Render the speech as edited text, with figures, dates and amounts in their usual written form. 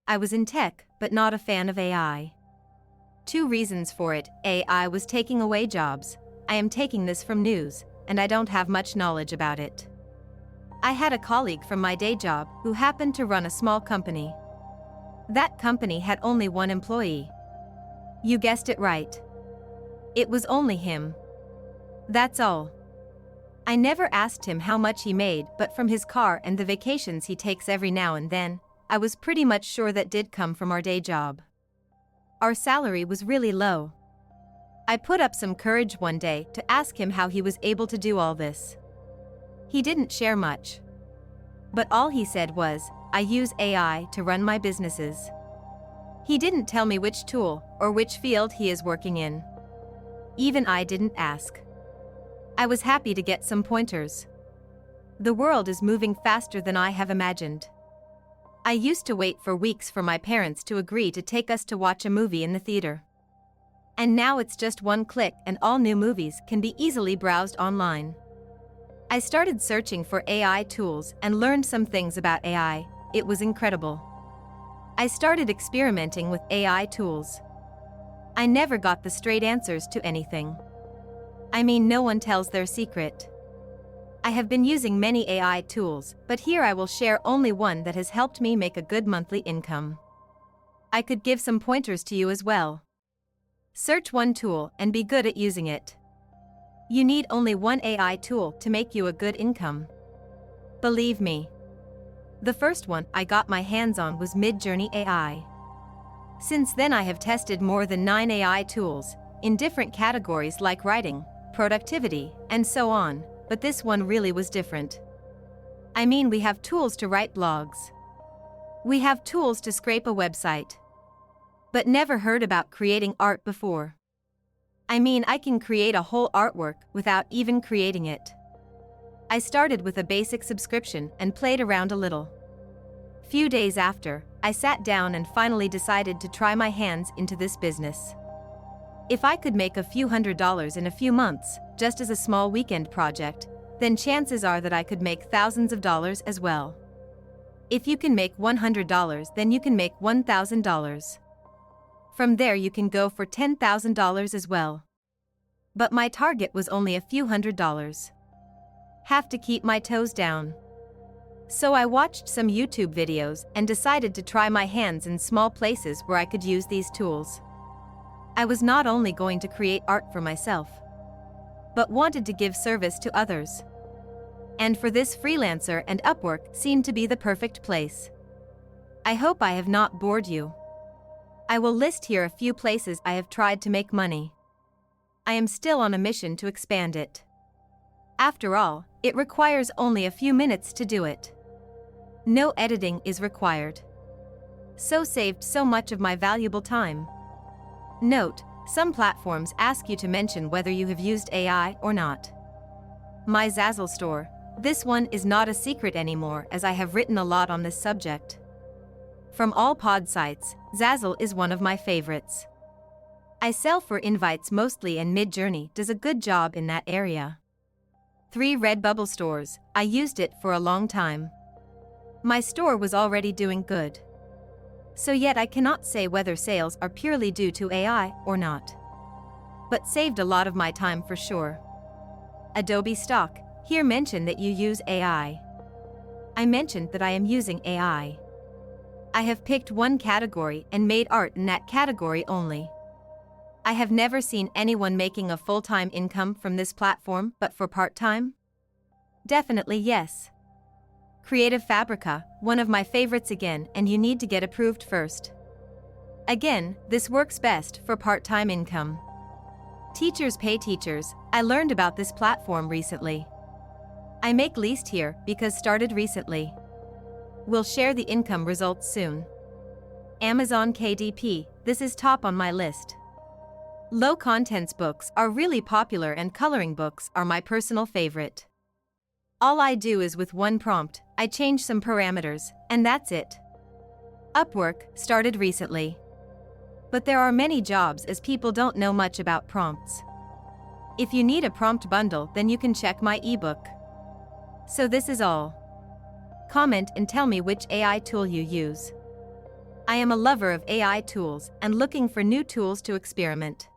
I was in tech, but not a fan of AI. Two reasons for it: AI was taking away jobs. I am taking this from news, and I don't have much knowledge about it. I had a colleague from my day job who happened to run a small company. That company had only one employee. You guessed it right. It was only him. That's all. I never asked him how much he made, but from his car and the vacations he takes every now and then, I was pretty much sure that did come from our day job. Our salary was really low. I put up some courage one day to ask him how he was able to do all this. He didn't share much. But all he said was, "I use AI to run my businesses." He didn't tell me which tool or which field he is working in. Even I didn't ask. I was happy to get some pointers. The world is moving faster than I have imagined. I used to wait for weeks for my parents to agree to take us to watch a movie in the theater. And now it's just one click and all new movies can be easily browsed online. I started searching for AI tools and learned some things about AI. It was incredible. I started experimenting with AI tools. I never got the straight answers to anything. I mean, no one tells their secret. I have been using many AI tools, but here I will share only one that has helped me make a good monthly income. I could give some pointers to you as well. Search one tool and be good at using it. You need only one AI tool to make you a good income. Believe me. The first one I got my hands on was Midjourney AI. Since then I have tested more than 9 AI tools, in different categories like writing, productivity, and so on, but this one really was different. I mean, we have tools to write blogs. We have tools to scrape a website. But never heard about creating art before. I mean, I can create a whole artwork without even creating it. I started with a basic subscription and played around a little. Few days after, I sat down and finally decided to try my hands into this business. If I could make a few $100s in a few months, just as a small weekend project, then chances are that I could make thousands of dollars as well. If you can make $100, then you can make $1,000. From there you can go for $10,000 as well. But my target was only a few $100s. Have to keep my toes down. So I watched some YouTube videos and decided to try my hands in small places where I could use these tools. I was not only going to create art for myself, but wanted to give service to others. And for this, Freelancer and Upwork seemed to be the perfect place. I hope I have not bored you. I will list here a few places I have tried to make money. I am still on a mission to expand it. After all, it requires only a few minutes to do it. No editing is required. So saved so much of my valuable time. Note, some platforms ask you to mention whether you have used AI or not. My Zazzle store. This one is not a secret anymore as I have written a lot on this subject. From all pod sites, Zazzle is one of my favorites. I sell for invites mostly and Midjourney does a good job in that area. 3 Redbubble stores, I used it for a long time. My store was already doing good. So yet I cannot say whether sales are purely due to AI or not. But saved a lot of my time for sure. Adobe Stock, here mention that you use AI. I mentioned that I am using AI. I have picked one category and made art in that category only. I have never seen anyone making a full-time income from this platform, but for part-time? Definitely yes. Creative Fabrica, one of my favorites again, and you need to get approved first. Again, this works best for part-time income. Teachers Pay Teachers, I learned about this platform recently. I make least here because started recently. We'll share the income results soon. Amazon KDP, this is top on my list. Low contents books are really popular and coloring books are my personal favorite. All I do is with one prompt, I change some parameters, and that's it. Upwork started recently. But there are many jobs as people don't know much about prompts. If you need a prompt bundle, then you can check my ebook. So this is all. Comment and tell me which AI tool you use. I am a lover of AI tools and looking for new tools to experiment.